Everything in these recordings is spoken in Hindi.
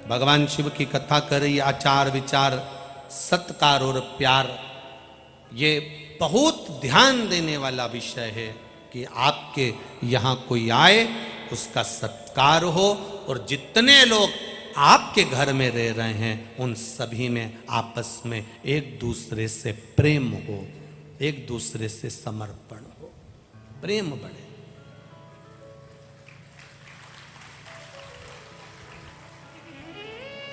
भगवान शिव की कथा कर रही, आचार विचार सत्कार और प्यार, ये बहुत ध्यान देने वाला विषय है कि आपके यहाँ कोई आए उसका सत्कार हो, और जितने लोग आपके घर में रह रहे हैं उन सभी में आपस में एक दूसरे से प्रेम हो, एक दूसरे से समर्पण हो, प्रेम बढ़े।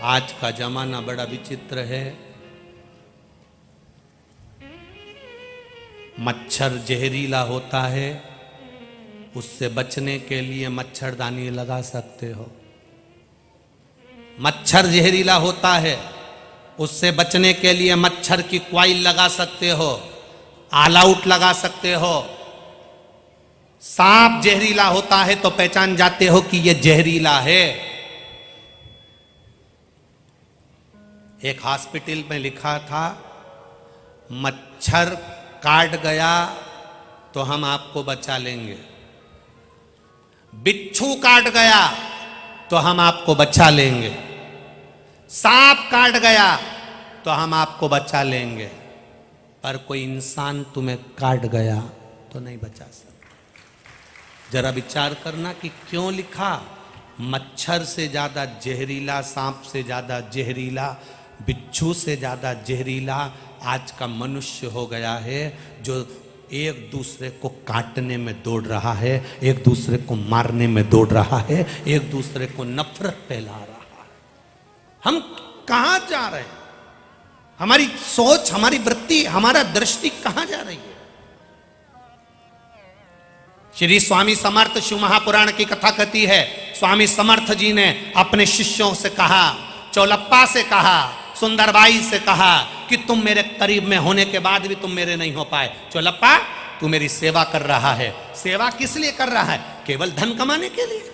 आज का जमाना बड़ा विचित्र है। मच्छर जहरीला होता है, उससे बचने के लिए मच्छरदानी लगा सकते हो। मच्छर जहरीला होता है, उससे बचने के लिए मच्छर की कॉइल लगा सकते हो, ऑल आउट लगा सकते हो। सांप जहरीला होता है तो पहचान जाते हो कि यह जहरीला है। एक हॉस्पिटल में लिखा था, मच्छर काट गया तो हम आपको बचा लेंगे, बिच्छू काट गया तो हम आपको बचा लेंगे, सांप काट गया तो हम आपको बचा लेंगे, पर कोई इंसान तुम्हें काट गया तो नहीं बचा सकता। जरा विचार करना कि क्यों लिखा। मच्छर से ज्यादा जहरीला, सांप से ज्यादा जहरीला, बिच्छू से ज्यादा जहरीला आज का मनुष्य हो गया है, जो एक दूसरे को काटने में दौड़ रहा है, एक दूसरे को मारने में दौड़ रहा है, एक दूसरे को नफरत फैला रहा है। हम कहां जा रहे हैं? हमारी सोच, हमारी वृत्ति, हमारा दृष्टि कहां जा रही है? श्री स्वामी समर्थ शिव महापुराण की कथा कहती है, स्वामी समर्थ जी ने अपने शिष्यों से कहा, चौलप्पा से कहा, सुंदरबाई से कहा कि तुम मेरे करीब में होने के बाद भी तुम मेरे नहीं हो पाए। चौलप्पा, तू मेरी सेवा कर रहा है। सेवा किस लिए कर रहा है? केवल धन कमाने के लिए?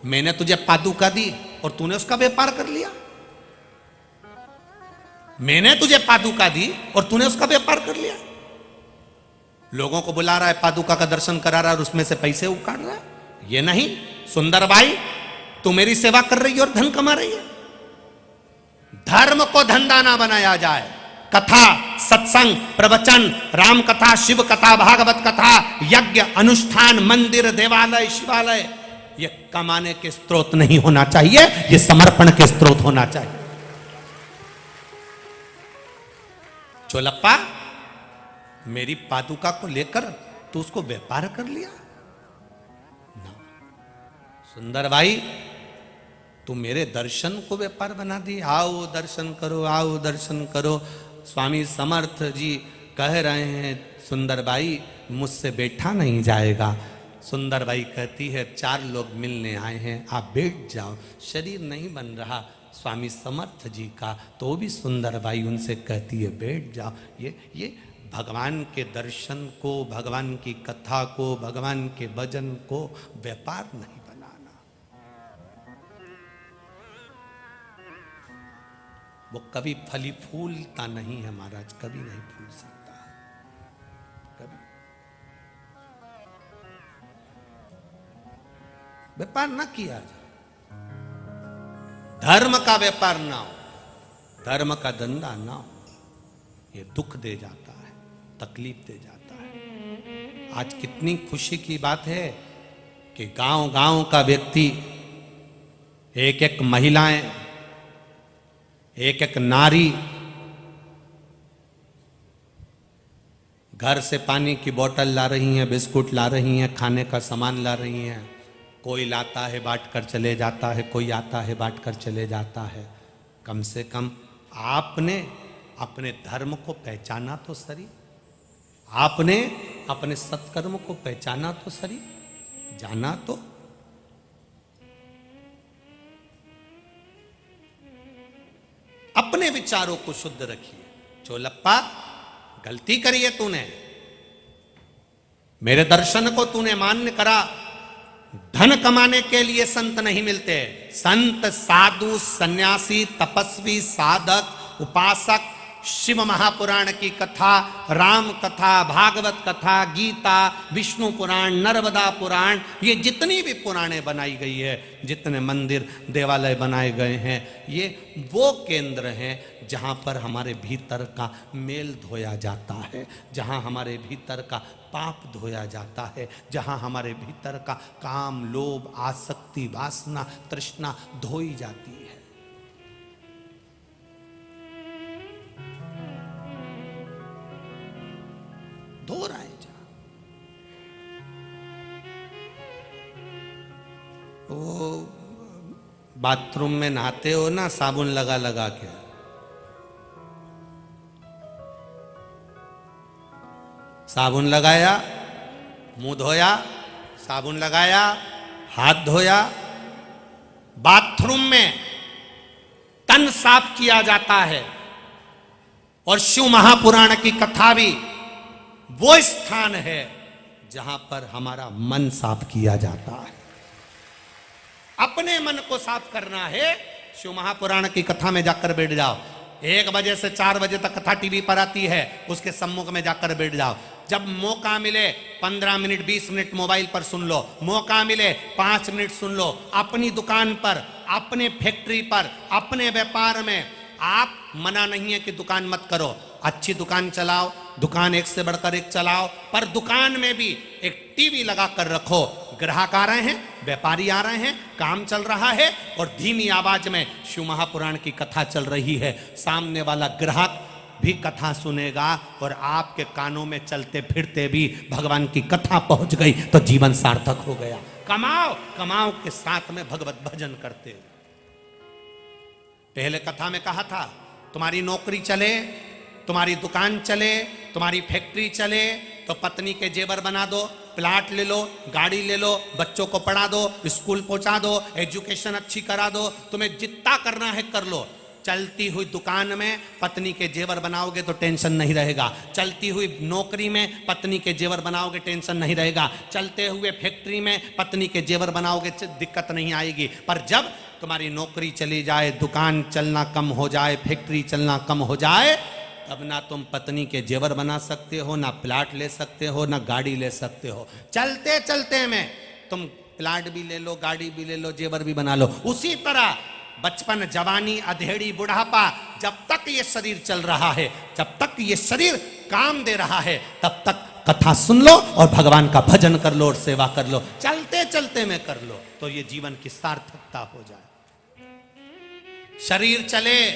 मैंने तुझे पादुका दी और तूने उसका व्यापार कर लिया। मैंने तुझे पादुका दी और तूने उसका व्यापार कर लिया। लोगों को बुला रहा है, पादुका का दर्शन करा रहा है और उसमें से पैसे उकाड़ रहा है। ये नहीं, सुंदरबाई तू मेरी सेवा कर रही है और धन कमा रही है। धर्म को धंधा ना बनाया जाए। कथा, सत्संग, प्रवचन, राम कथा, शिव कथा, भागवत कथा, यज्ञ, अनुष्ठान, मंदिर, देवालय, शिवालय, ये कमाने के स्रोत नहीं होना चाहिए, ये समर्पण के स्रोत होना चाहिए। चोलप्पा, मेरी पादुका को लेकर तू उसको व्यापार कर लिया ना। सुंदर भाई, तू मेरे दर्शन को व्यापार बना दी। आओ दर्शन करो, आओ दर्शन करो। स्वामी समर्थ जी कह रहे हैं, सुंदर भाई मुझसे बैठा नहीं जाएगा। सुंदर भाई कहती है, 4 लोग मिलने आए हैं, आप बैठ जाओ। शरीर नहीं बन रहा स्वामी समर्थ जी का, तो भी सुंदर भाई उनसे कहती है, बैठ जाओ। ये भगवान के दर्शन को, भगवान की कथा को, भगवान के भजन को व्यापार नहीं बनाना। वो कभी फली फूलता नहीं है महाराज, कभी नहीं फूल सकता, कभी। व्यापार ना किया जाए, धर्म का व्यापार ना हो, धर्म का धंधा ना हो। ये दुख दे जाता है, तकलीफ दे जाता है। आज कितनी खुशी की बात है कि गांव-गांव का व्यक्ति, एक-एक महिलाएं, एक-एक नारी घर से पानी की बोतल ला रही हैं, बिस्कुट ला रही हैं, खाने का सामान ला रही हैं। कोई लाता है बांट कर चले जाता है, कोई आता है बांट कर चले जाता है। कम से कम आपने अपने धर्म को पहचाना तो सही, आपने अपने सत्कर्म को पहचाना तो सही, जाना तो। अपने विचारों को शुद्ध रखिए। चोलप्पा, गलती करी है तूने, मेरे दर्शन को तूने मान्य करा। धन कमाने के लिए संत नहीं मिलते। संत, साधु, सन्यासी, तपस्वी, साधक, उपासक, शिव महापुराण की कथा, राम कथा, भागवत कथा, गीता, विष्णु पुराण, नर्मदा पुराण, ये जितनी भी पुराणें बनाई गई है, जितने मंदिर देवालय बनाए गए हैं, ये वो केंद्र हैं जहाँ पर हमारे भीतर का मेल धोया जाता है, जहाँ हमारे भीतर का पाप धोया जाता है, जहाँ हमारे भीतर का काम, लोभ, आसक्ति, वासना, तृष्णा धोई जाती है। धो रहा है जा वो बाथरूम में नहाते हो ना, साबुन लगा लगा के, साबुन लगाया, मुंह धोया, साबुन लगाया, हाथ धोया, बाथरूम में तन साफ किया जाता है। और शिव महापुराण की कथा भी वो स्थान है जहां पर हमारा मन साफ किया जाता है। अपने मन को साफ करना है, शिव महापुराण की कथा में जाकर बैठ जाओ। 1 बजे से 4 बजे तक कथा टीवी पर आती है, उसके सम्मुख में जाकर बैठ जाओ। जब मौका मिले 15 मिनट 20 मिनट मोबाइल पर सुन लो, मौका मिले 5 मिनट सुन लो। अपनी दुकान पर, अपने फैक्ट्री पर, अपने व्यापार में आप मना नहीं है कि दुकान मत करो, अच्छी दुकान चलाओ, दुकान एक से बढ़कर एक चलाओ, पर दुकान में भी एक टीवी लगा कर रखो। ग्राहक आ रहे हैं, व्यापारी आ रहे हैं, काम चल रहा है और धीमी आवाज में शिव महापुराण की कथा चल रही है। सामने वाला ग्राहक भी कथा सुनेगा और आपके कानों में चलते फिरते भी भगवान की कथा पहुंच गई तो जीवन सार्थक हो गया। कमाओ, कमाओ के साथ में भगवत भजन करते हो। पहले कथा में कहा था, तुम्हारी नौकरी चले, तुम्हारी दुकान चले, तुम्हारी फैक्ट्री चले तो पत्नी के जेवर बना दो, प्लाट ले लो, गाड़ी ले लो, बच्चों को पढ़ा दो, स्कूल पहुंचा दो, एजुकेशन अच्छी करा दो, तुम्हें जितना करना है कर लो। चलती हुई दुकान में पत्नी के जेवर बनाओगे तो टेंशन नहीं रहेगा। चलती हुई नौकरी में पत्नी के जेवर बनाओगे, टेंशन नहीं रहेगा। चलते हुए फैक्ट्री में पत्नी के जेवर बनाओगे, दिक्कत नहीं आएगी। पर जब तुम्हारी नौकरी चली जाए, दुकान चलना कम हो जाए, फैक्ट्री चलना कम हो जाए, तब ना तुम पत्नी के जेवर बना सकते हो, ना प्लाट ले सकते हो, ना गाड़ी ले सकते हो। चलते चलते में तुम प्लाट भी ले लो, गाड़ी भी ले लो, जेवर भी बना लो। उसी तरह बचपन, जवानी, अधेड़ी, बुढ़ापा, जब तक ये शरीर चल रहा है, जब तक ये शरीर काम दे रहा है, तब तक कथा सुन लो और भगवान का भजन कर लो और सेवा कर लो। चलते चलते में कर लो तो ये जीवन की सार्थकता हो जाए। शरीर चले